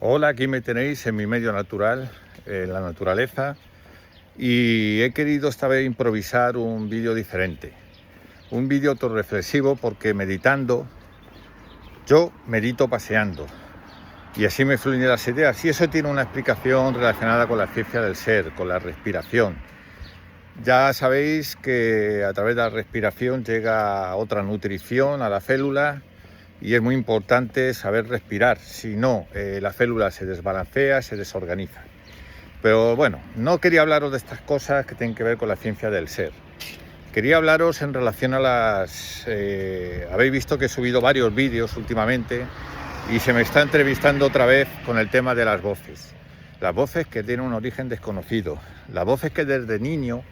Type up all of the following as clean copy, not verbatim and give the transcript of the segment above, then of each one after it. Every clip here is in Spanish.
Hola, aquí me tenéis en mi medio natural, en la naturaleza, y he querido esta vez improvisar un vídeo diferente, un vídeo autorreflexivo porque yo medito paseando y así me fluyen las ideas, y eso tiene una explicación relacionada con la ciencia del ser, con la respiración. Ya sabéis que a través de la respiración llega otra nutrición a la célula. Y es muy importante saber respirar, si no, la célula se desbalancea, se desorganiza. Pero bueno, no quería hablaros de estas cosas que tienen que ver con la ciencia del ser. Quería hablaros en relación a las... habéis visto que he subido varios vídeos últimamente y se me está entrevistando otra vez con el tema de las voces. Las voces que tienen un origen desconocido, las voces que desde niño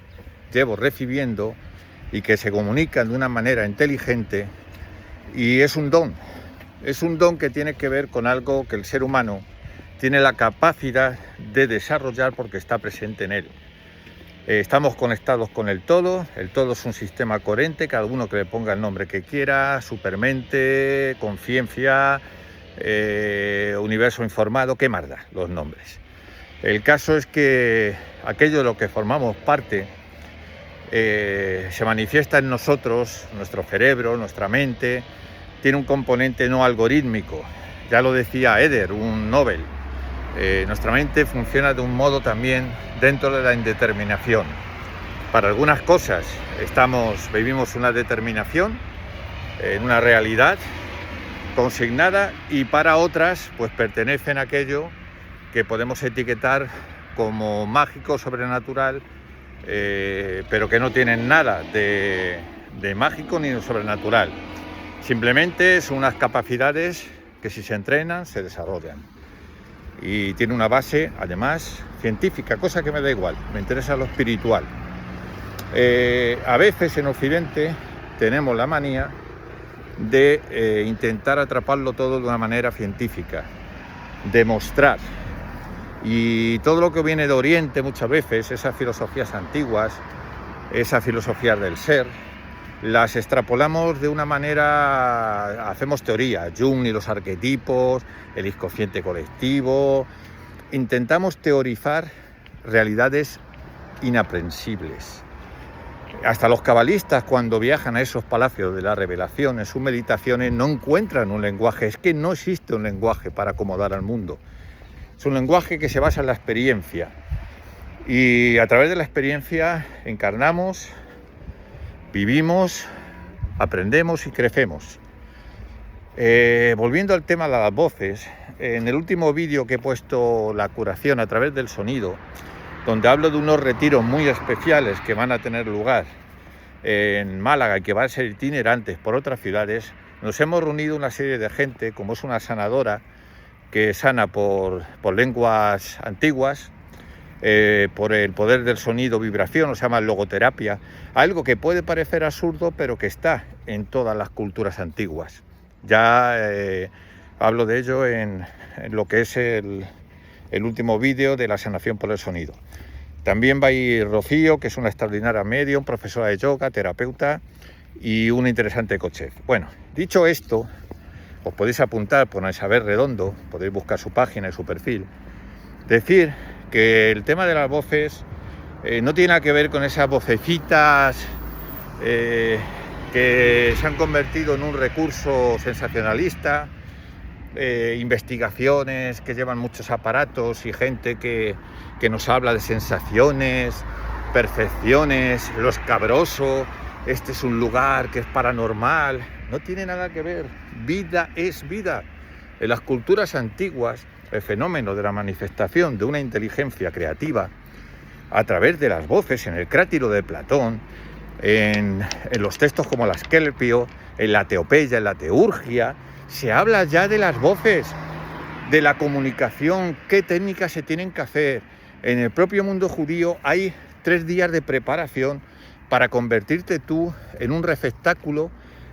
llevo recibiendo y que se comunican de una manera inteligente. Y es un don que tiene que ver con algo que el ser humano tiene la capacidad de desarrollar porque está presente en él. Estamos conectados con el todo es un sistema coherente, cada uno que le ponga el nombre que quiera, supermente, conciencia, universo informado, qué más da los nombres. El caso es que aquello de lo que formamos parte se manifiesta en nosotros, nuestro cerebro, nuestra mente. Tiene un componente no algorítmico, ya lo decía Eder, un Nobel. Nuestra mente funciona de un modo también dentro de la indeterminación. Para algunas cosas vivimos una determinación, en una realidad consignada, y para otras pues pertenecen a aquello que podemos etiquetar como mágico, sobrenatural, pero que no tienen nada de mágico ni de sobrenatural. Simplemente son unas capacidades que si se entrenan, se desarrollan. Y tiene una base, además, científica, cosa que me da igual, me interesa lo espiritual. A veces en Occidente tenemos la manía de intentar atraparlo todo de una manera científica, demostrar. Y todo lo que viene de Oriente muchas veces, esas filosofías antiguas, esas filosofías del ser, las extrapolamos de una manera, hacemos teoría, Jung y los arquetipos, el inconsciente colectivo, intentamos teorizar realidades inaprensibles. Hasta los cabalistas, cuando viajan a esos palacios de la revelación, en sus meditaciones no encuentran un lenguaje, es que no existe un lenguaje para acomodar al mundo. Es un lenguaje que se basa en la experiencia, y a través de la experiencia encarnamos, vivimos, aprendemos y crecemos. Volviendo al tema de las voces, en el último vídeo que he puesto, la curación a través del sonido, donde hablo de unos retiros muy especiales que van a tener lugar en Málaga y que van a ser itinerantes por otras ciudades, nos hemos reunido una serie de gente, como es una sanadora que sana por lenguas antiguas, por el poder del sonido, vibración, se llama logoterapia, algo que puede parecer absurdo, pero que está en todas las culturas antiguas. Ya hablo de ello en lo que es el último vídeo de la sanación por el sonido. También va a ir Rocío, que es una extraordinaria medium, profesora de yoga, terapeuta y un interesante coach. Bueno, dicho esto, os podéis apuntar por Isabel Redondo, podéis buscar su página y su perfil. Decir que el tema de las voces no tiene nada que ver con esas vocecitas que se han convertido en un recurso sensacionalista, investigaciones que llevan muchos aparatos y gente que nos habla de sensaciones, percepciones, lo escabroso, este es un lugar que es paranormal. No tiene nada que ver, vida es vida. En las culturas antiguas, el fenómeno de la manifestación de una inteligencia creativa a través de las voces, en el Crátilo de Platón, en los textos como el Asclepio, en la Teopeya, en la Teurgia, se habla ya de las voces, de la comunicación, qué técnicas se tienen que hacer. En el propio mundo judío hay 3 días de preparación para convertirte tú en un receptáculo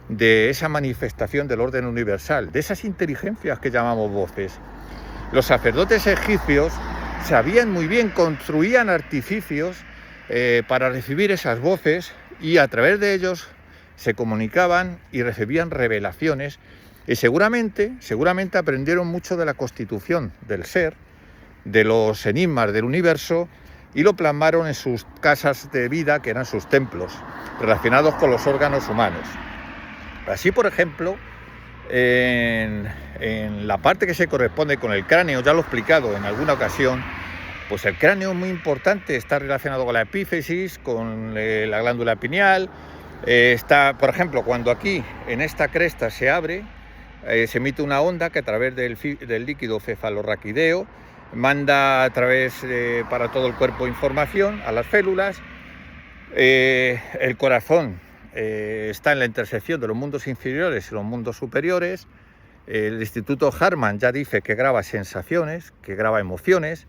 de esa manifestación del orden universal, de esas inteligencias que llamamos voces. Los sacerdotes egipcios sabían muy bien, construían artificios para recibir esas voces, y a través de ellos se comunicaban y recibían revelaciones Y seguramente aprendieron mucho de la constitución del ser, de los enigmas del universo, y lo plasmaron en sus casas de vida, que eran sus templos, relacionados con los órganos humanos. Así, por ejemplo, en la parte que se corresponde con el cráneo, ya lo he explicado en alguna ocasión, pues el cráneo es muy importante, está relacionado con la epífisis, con la glándula pineal. Está, por ejemplo, cuando aquí en esta cresta se abre, se emite una onda que a través del líquido cefalorraquídeo manda a través para todo el cuerpo información a las células. El corazón está en la intersección de los mundos inferiores y los mundos superiores. El Instituto Harman ya dice que graba sensaciones, que graba emociones.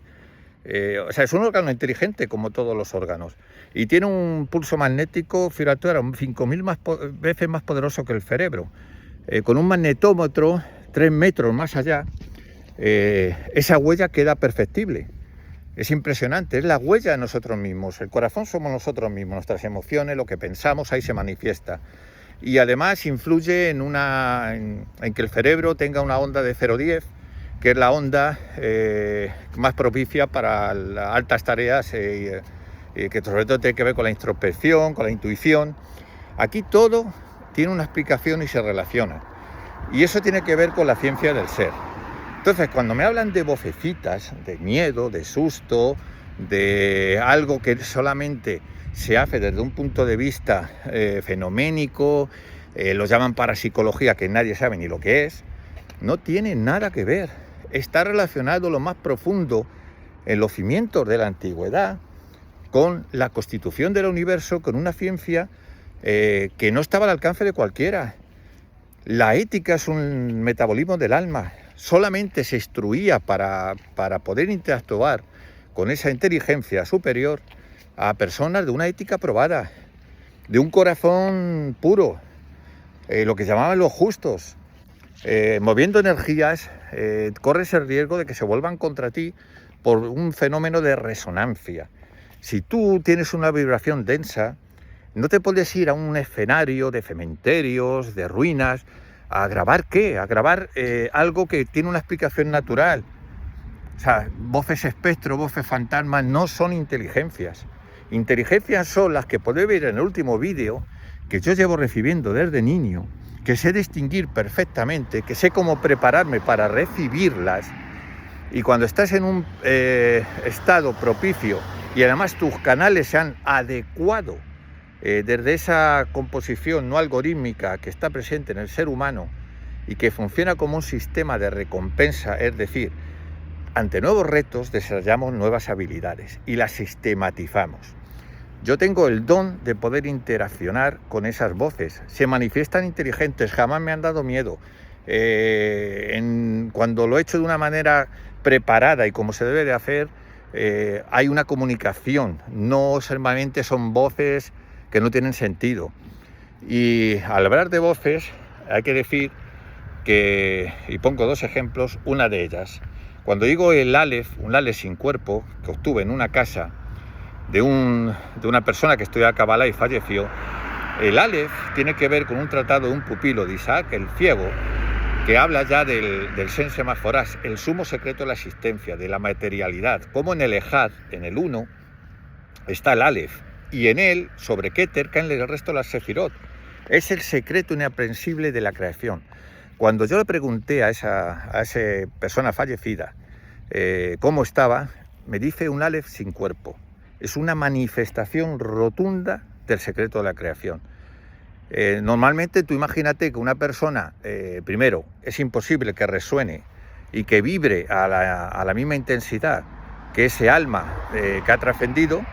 O sea, es un órgano inteligente como todos los órganos, y tiene un pulso magnético, fíjate, 5.000 veces más poderoso que el cerebro, con un magnetómetro 3 metros más allá. Esa huella queda perceptible. Es impresionante, es la huella de nosotros mismos. El corazón somos nosotros mismos, nuestras emociones, lo que pensamos, ahí se manifiesta. Y además influye en que el cerebro tenga una onda de 0,10, que es la onda más propicia para las altas tareas, que sobre todo tiene que ver con la introspección, con la intuición. Aquí todo tiene una explicación y se relaciona. Y eso tiene que ver con la ciencia del ser. Entonces, cuando me hablan de vocecitas, de miedo, de susto, de algo que solamente se hace desde un punto de vista fenoménico, lo llaman parapsicología, que nadie sabe ni lo que es, no tiene nada que ver. Está relacionado lo más profundo en los cimientos de la antigüedad con la constitución del universo, con una ciencia que no estaba al alcance de cualquiera. La ética es un metabolismo del alma. Solamente se instruía para poder interactuar con esa inteligencia superior a personas de una ética probada, de un corazón puro, lo que llamaban los justos. Moviendo energías, corres el riesgo de que se vuelvan contra ti por un fenómeno de resonancia. Si tú tienes una vibración densa, no te puedes ir a un escenario de cementerios, de ruinas, ¿a grabar qué? A grabar algo que tiene una explicación natural. O sea, voces espectro, voces fantasmas no son inteligencias. Inteligencias son las que podéis ver en el último vídeo que yo llevo recibiendo desde niño, que sé distinguir perfectamente, que sé cómo prepararme para recibirlas. Y cuando estás en un estado propicio y además tus canales se han adecuado desde esa composición no algorítmica que está presente en el ser humano y que funciona como un sistema de recompensa, es decir, ante nuevos retos desarrollamos nuevas habilidades y las sistematizamos. Yo tengo el don de poder interaccionar con esas voces, se manifiestan inteligentes, jamás me han dado miedo. Cuando lo he hecho de una manera preparada y como se debe de hacer, hay una comunicación, no solamente son voces que no tienen sentido. Y al hablar de voces hay que decir que, y pongo 2 ejemplos, una de ellas, cuando digo el Aleph, un Aleph sin cuerpo, que obtuve en una casa de una persona que estudiaba Kabbalah y falleció, el Aleph tiene que ver con un tratado de un pupilo de Isaac el Ciego, que habla ya del Sen Semaforás, el sumo secreto de la existencia, de la materialidad, como en el Ejad, en el uno, está el Aleph, y en él, sobre Keter, caen el resto de las Sefirot. Es el secreto inaprensible de la creación. Cuando yo le pregunté a esa persona fallecida cómo estaba, me dice un Aleph sin cuerpo. Es una manifestación rotunda del secreto de la creación. Normalmente tú imagínate que una persona, primero, es imposible que resuene y que vibre a la misma intensidad que ese alma que ha trascendido.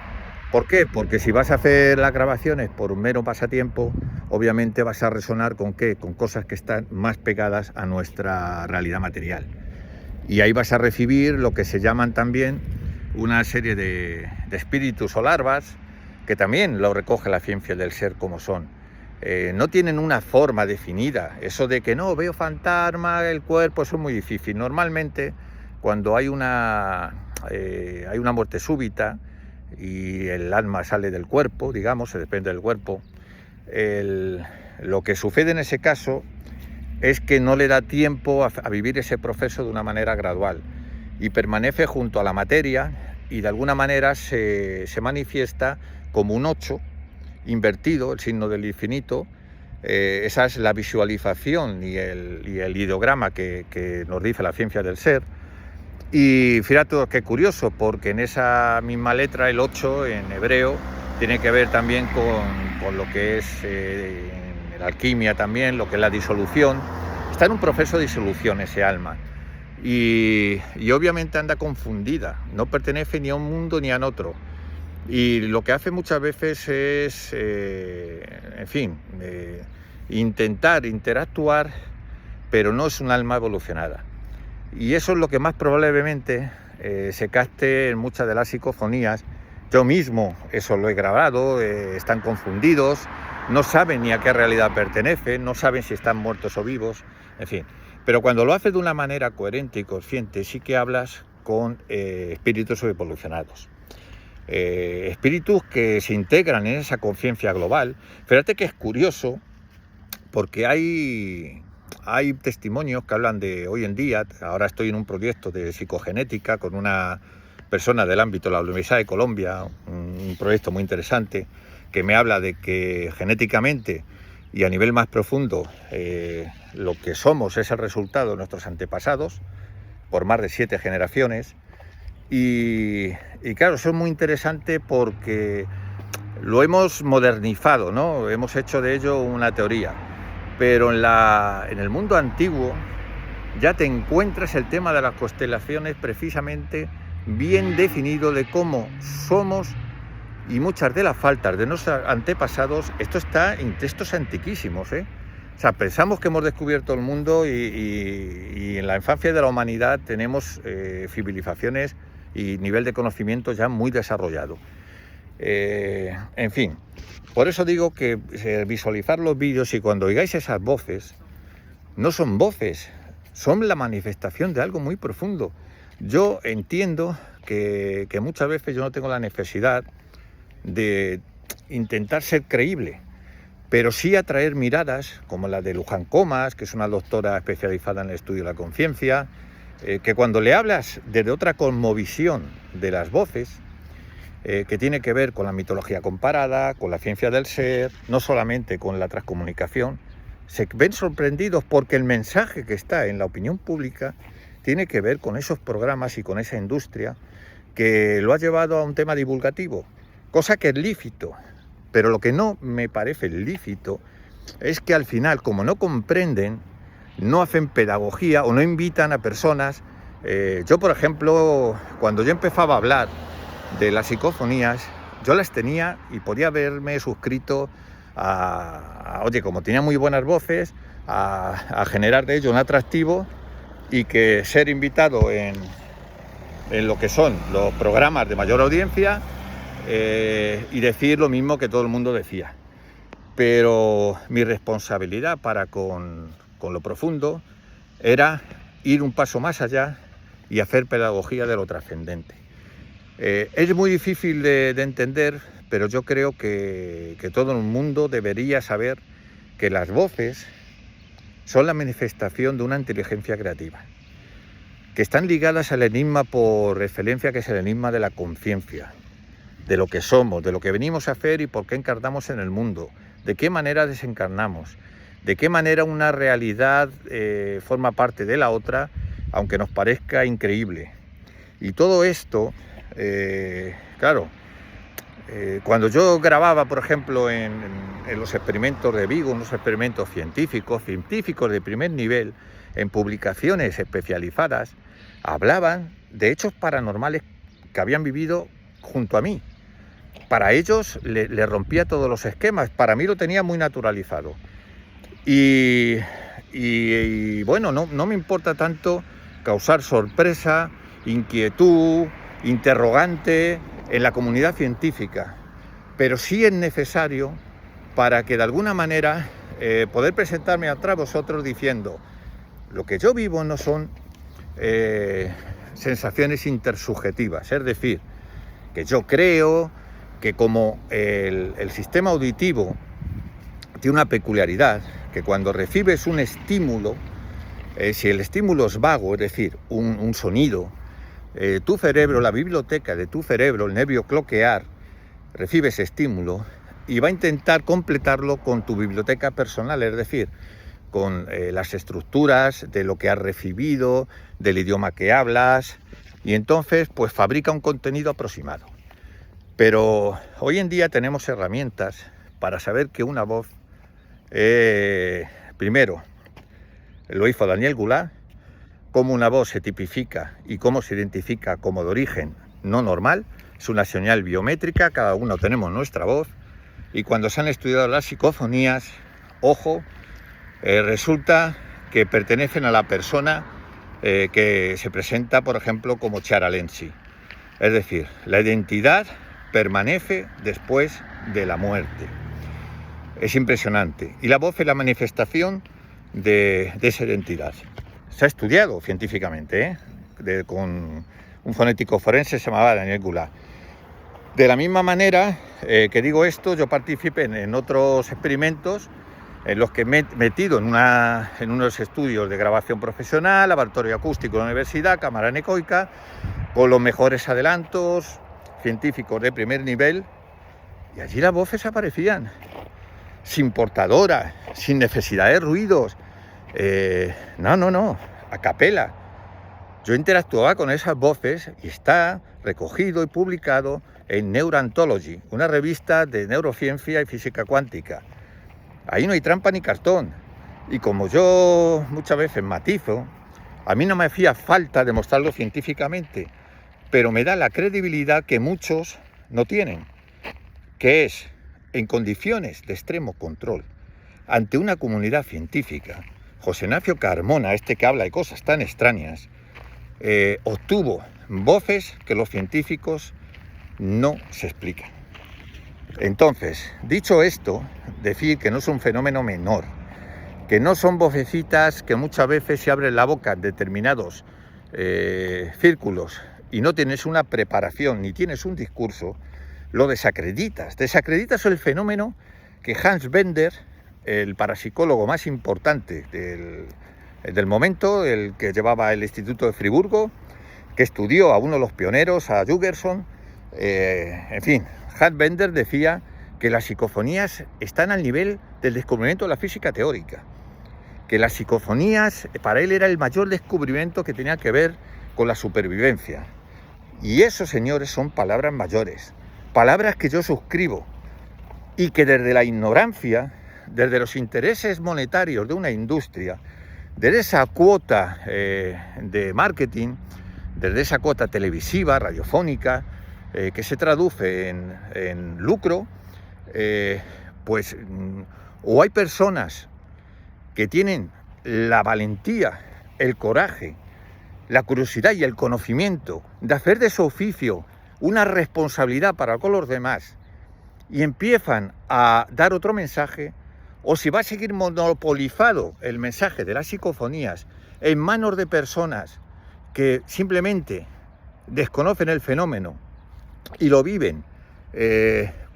¿Por qué? Porque si vas a hacer las grabaciones por un mero pasatiempo, obviamente vas a resonar ¿con qué? Con cosas que están más pegadas a nuestra realidad material. Y ahí vas a recibir lo que se llaman también una serie de espíritus o larvas, que también lo recoge la ciencia del ser como son. No tienen una forma definida. Eso de que no, veo fantasma, el cuerpo, eso es muy difícil. Normalmente, cuando hay una muerte súbita y el alma sale del cuerpo, digamos, se desprende del cuerpo, lo que sucede en ese caso es que no le da tiempo a vivir ese proceso de una manera gradual y permanece junto a la materia y de alguna manera se manifiesta como un 8 invertido, el signo del infinito. Esa es la visualización y el ideograma que nos dice la ciencia del ser. Y fíjate qué curioso, porque en esa misma letra, el 8 en hebreo, tiene que ver también con lo que es en la alquimia también, lo que es la disolución. Está en un proceso de disolución ese alma. Y obviamente anda confundida, no pertenece ni a un mundo ni a otro. Y lo que hace muchas veces es, intentar interactuar, pero no es un alma evolucionada. Y eso es lo que más probablemente se capte en muchas de las psicofonías. Yo mismo eso lo he grabado, están confundidos, no saben ni a qué realidad pertenecen, no saben si están muertos o vivos, en fin. Pero cuando lo haces de una manera coherente y consciente, sí que hablas con espíritus evolucionados. Espíritus que se integran en esa conciencia global. Fíjate que es curioso, porque hay testimonios que hablan de hoy en día. Ahora estoy en un proyecto de psicogenética con una persona del ámbito de la Universidad de Colombia, un proyecto muy interesante, que me habla de que genéticamente y a nivel más profundo lo que somos es el resultado de nuestros antepasados por más de 7 generaciones. Y claro, eso es muy interesante porque lo hemos modernizado, ¿no? Hemos hecho de ello una teoría. Pero en el mundo antiguo ya te encuentras el tema de las constelaciones precisamente bien definido de cómo somos y muchas de las faltas de nuestros antepasados. Esto está en textos antiquísimos, ¿eh? O sea, pensamos que hemos descubierto el mundo y en la infancia de la humanidad tenemos civilizaciones y nivel de conocimiento ya muy desarrollado. En fin, por eso digo que visualizar los vídeos y cuando oigáis esas voces, no son voces, son la manifestación de algo muy profundo. Yo entiendo que muchas veces yo no tengo la necesidad de intentar ser creíble, pero sí atraer miradas como la de Luján Comas, que es una doctora especializada en el estudio de la conciencia, que cuando le hablas desde otra cosmovisión de las voces, que tiene que ver con la mitología comparada, con la ciencia del ser, no solamente con la transcomunicación, se ven sorprendidos porque el mensaje que está en la opinión pública tiene que ver con esos programas y con esa industria que lo ha llevado a un tema divulgativo, cosa que es lícito, pero lo que no me parece lícito es que al final, como no comprenden, no hacen pedagogía o no invitan a personas. Yo, por ejemplo, cuando yo empezaba a hablar de las psicofonías, yo las tenía y podía haberme suscrito oye, como tenía muy buenas voces, a generar de ello un atractivo y que ser invitado en lo que son los programas de mayor audiencia y decir lo mismo que todo el mundo decía. Pero mi responsabilidad para con lo profundo era ir un paso más allá y hacer pedagogía de lo trascendente. Es muy difícil de entender, pero yo creo que todo el mundo debería saber que las voces son la manifestación de una inteligencia creativa, que están ligadas al enigma por excelencia, que es el enigma de la conciencia, de lo que somos, de lo que venimos a hacer y por qué encarnamos en el mundo, de qué manera desencarnamos, de qué manera una realidad forma parte de la otra, aunque nos parezca increíble. Y todo esto, claro, cuando yo grababa, por ejemplo, en los experimentos de Vigo, unos experimentos científicos de primer nivel, en publicaciones especializadas, hablaban de hechos paranormales que habían vivido junto a mí. Para ellos le rompía todos los esquemas, para mí lo tenía muy naturalizado. Y bueno, no me importa tanto causar sorpresa, inquietud, interrogante en la comunidad científica, pero sí es necesario para que de alguna manera poder presentarme a vosotros diciendo lo que yo vivo no son sensaciones intersubjetivas, es decir, que yo creo que como el sistema auditivo tiene una peculiaridad, que cuando recibes un estímulo, si el estímulo es vago, es decir, un sonido, tu cerebro, la biblioteca de tu cerebro, el nervio cloquear, recibe ese estímulo y va a intentar completarlo con tu biblioteca personal, es decir, con las estructuras de lo que has recibido, del idioma que hablas, y entonces pues fabrica un contenido aproximado. Pero hoy en día tenemos herramientas para saber que una voz, primero, lo hizo Daniel Goulart, cómo una voz se tipifica y cómo se identifica como de origen no normal, es una señal biométrica, cada uno tenemos nuestra voz, y cuando se han estudiado las psicofonías, ojo, resulta que pertenecen a la persona que se presenta, por ejemplo, como Charalensi. Es decir, la identidad permanece después de la muerte. Es impresionante. Y la voz es la manifestación de esa identidad. Se ha estudiado científicamente, con un fonético forense, se llamaba Daniel Goulart. De la misma manera que digo esto, yo participé en otros experimentos en los que me he metido en unos estudios de grabación profesional, laboratorio acústico de la universidad, cámara anecoica, con los mejores adelantos científicos de primer nivel, y allí las voces aparecían, sin portadora, sin necesidad de ruidos, no, a capela. Yo interactuaba con esas voces y está recogido y publicado en Neuroanthology, una revista de neurociencia y física cuántica. Ahí no hay trampa ni cartón. Y como yo muchas veces matizo, a mí no me hacía falta demostrarlo científicamente, pero me da la credibilidad que muchos no tienen, que es, en condiciones de extremo control, ante una comunidad científica, José Ignacio Carmona, este que habla de cosas tan extrañas, obtuvo voces que los científicos no se explican. Entonces, dicho esto, decir que no es un fenómeno menor, que no son vocecitas que muchas veces se abren la boca en determinados círculos y no tienes una preparación ni tienes un discurso, lo desacreditas. Desacreditas el fenómeno que Hans Bender, el parapsicólogo más importante del momento, el que llevaba el Instituto de Friburgo, que estudió a uno de los pioneros, a Jürgenson, en fin, Hans Bender decía que las psicofonías están al nivel del descubrimiento de la física teórica, que las psicofonías para él era el mayor descubrimiento que tenía que ver con la supervivencia. Y eso, señores, son palabras mayores, palabras que yo suscribo y que desde la ignorancia, desde los intereses monetarios de una industria, desde esa cuota de marketing, desde esa cuota televisiva, radiofónica, que se traduce en lucro, pues o hay personas que tienen la valentía, el coraje, la curiosidad y el conocimiento de hacer de su oficio una responsabilidad para con los demás y empiezan a dar otro mensaje, o si va a seguir monopolizado el mensaje de las psicofonías en manos de personas que simplemente desconocen el fenómeno y lo viven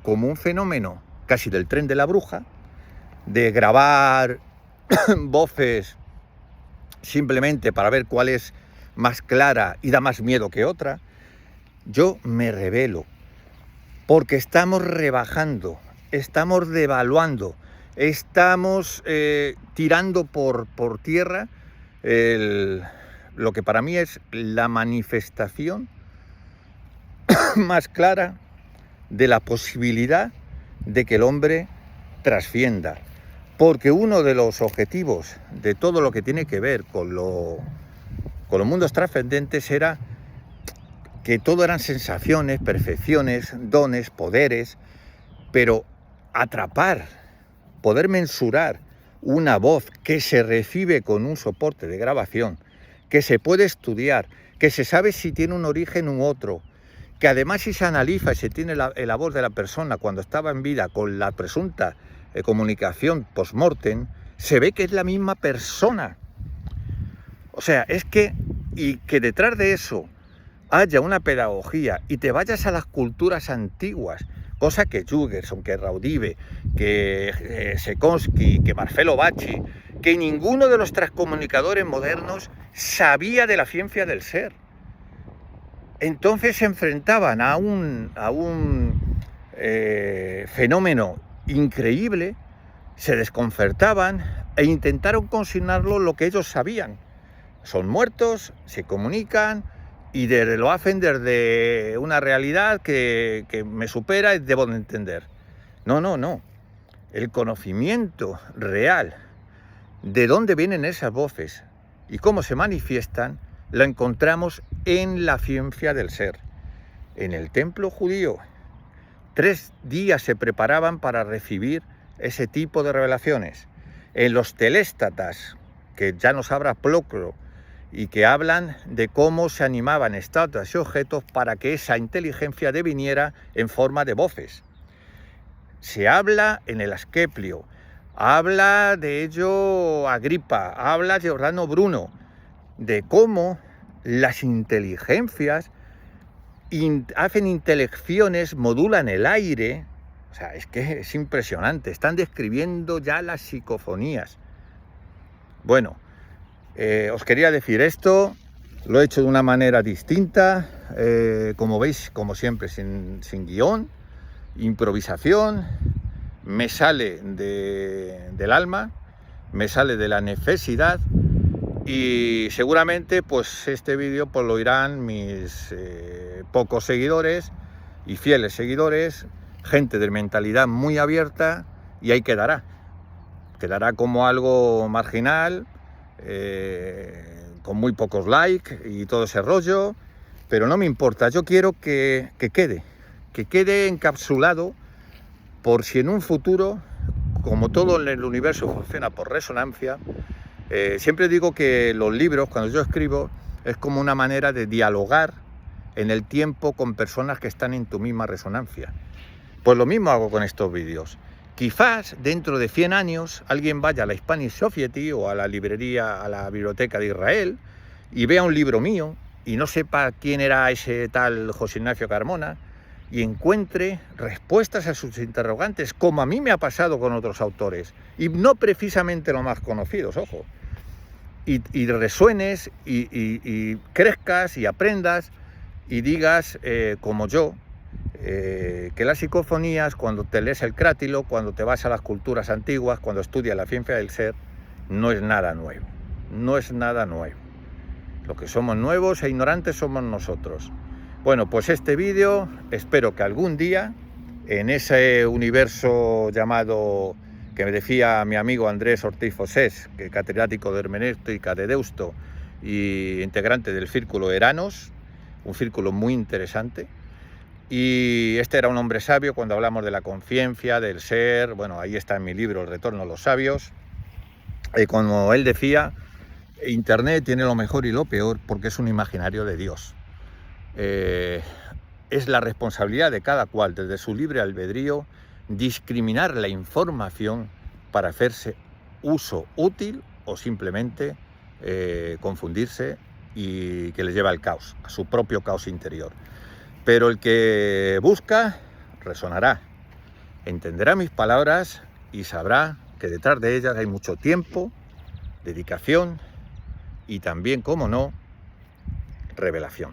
como un fenómeno casi del tren de la bruja, de grabar voces simplemente para ver cuál es más clara y da más miedo que otra, yo me rebelo, porque estamos rebajando, estamos devaluando, estamos tirando por tierra lo que para mí es la manifestación más clara de la posibilidad de que el hombre trascienda. Porque uno de los objetivos de todo lo que tiene que ver con los mundos trascendentes era que todo eran sensaciones, percepciones, dones, poderes, pero atrapar, poder mensurar una voz que se recibe con un soporte de grabación, que se puede estudiar, que se sabe si tiene un origen u otro, que además si se analiza y se tiene la voz de la persona cuando estaba en vida con la presunta comunicación post-mortem, se ve que es la misma persona. O sea, es que, y que detrás de eso haya una pedagogía y te vayas a las culturas antiguas, cosa que Jürgenson, que Raudive, que Sekonsky, que Marcelo Bacci, que ninguno de los transcomunicadores modernos sabía de la ciencia del ser. Entonces se enfrentaban a un fenómeno increíble, se desconcertaban e intentaron consignarlo lo que ellos sabían. Son muertos, se comunican y lo hacen desde una realidad que me supera y debo de entender. No. El conocimiento real de dónde vienen esas voces y cómo se manifiestan, lo encontramos en la ciencia del ser. En el templo judío, 3 días se preparaban para recibir ese tipo de revelaciones. En los teléstatas, que ya nos habla Proclo, y que hablan de cómo se animaban estatuas y objetos para que esa inteligencia deviniera en forma de voces. Se habla en el Asclepio, habla de ello Agripa, habla Giordano Bruno, de cómo las inteligencias hacen intelecciones, modulan el aire. O sea, es que es impresionante, están describiendo ya las psicofonías. Bueno, os quería decir esto, lo he hecho de una manera distinta, como veis, como siempre, sin guión, improvisación, me sale del alma, me sale de la necesidad y seguramente pues este vídeo pues lo oirán mis pocos seguidores y fieles seguidores, gente de mentalidad muy abierta y ahí quedará como algo marginal, con muy pocos likes y todo ese rollo, pero no me importa, yo quiero que quede encapsulado por si en un futuro, como todo en el universo funciona por resonancia, siempre digo que los libros, cuando yo escribo, es como una manera de dialogar en el tiempo con personas que están en tu misma resonancia. Pues lo mismo hago con estos vídeos. Quizás dentro de 100 años alguien vaya a la Hispanic Society o a la librería, a la biblioteca de Israel y vea un libro mío y no sepa quién era ese tal José Ignacio Carmona y encuentre respuestas a sus interrogantes, como a mí me ha pasado con otros autores, y no precisamente los más conocidos, ojo, y resuenes y crezcas y aprendas y digas, como yo, que las psicofonías, cuando te lees el Crátilo, cuando te vas a las culturas antiguas, cuando estudias la ciencia del ser, no es nada nuevo, no es nada nuevo. Lo que somos nuevos e ignorantes somos nosotros. Bueno, pues este vídeo, espero que algún día, en ese universo llamado, que me decía mi amigo Andrés Ortiz Fosés, que es catedrático de hermenéutica de Deusto y integrante del Círculo Eranos, un círculo muy interesante. Y este era un hombre sabio cuando hablamos de la conciencia, del ser. Bueno, ahí está en mi libro El retorno a los sabios. Como él decía, Internet tiene lo mejor y lo peor porque es un imaginario de Dios. Es la responsabilidad de cada cual, desde su libre albedrío, discriminar la información para hacerse uso útil o simplemente confundirse y que le lleva al caos, a su propio caos interior. Pero el que busca, resonará, entenderá mis palabras y sabrá que detrás de ellas hay mucho tiempo, dedicación y también, como no, revelación.